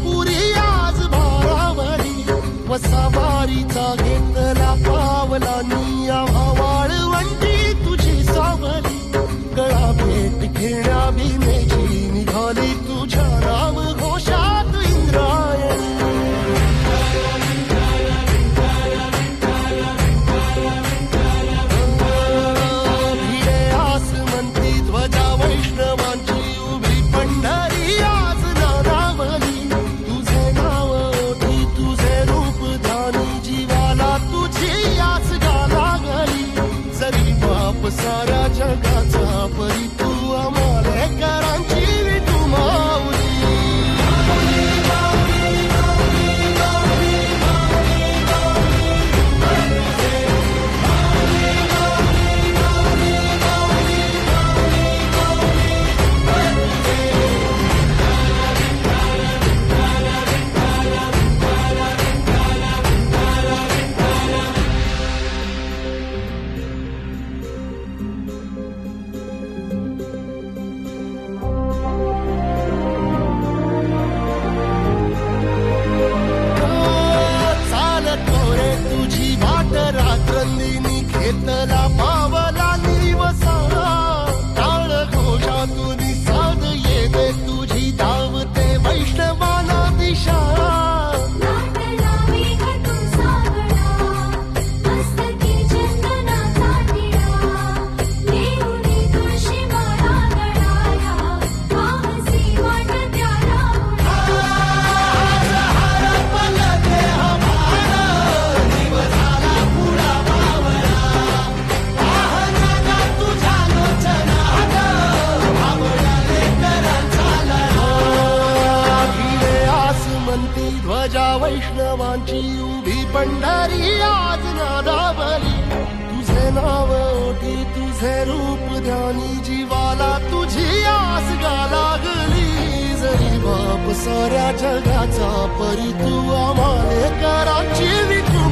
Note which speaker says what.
Speaker 1: पुरी आज भारावरी वसावारीचा घेतला पावला निया वाळवंटी तुझी सावली गळा भेट घेण्या भीमेची निघाली तुझ्या नाम घोषात इंद्रायणी भिडे आसमंती ध्वजा वैष्णवांची उभी पंढरी आज नानावली तुझे नाव ओठी तुझे रूप ध्यानी जीवाला तुझी आस लागली जरी बाप साऱ्या जगाचा परी तू आमालेकरांची विठू माऊली रात्रंदिनी घेतला पावला निवसा टाळ घोषातून साध येते तुझी धावते वैष्णवाना दिशा ध्वजा वैष्णवांची उभी पंढरी आज नादावली तुझे नाव ओठी तुझे रूप ध्यानी जीवाला तुझी आस लागली जरी बाप साऱ्या जगाचा परी तू आमालेकरांची विठू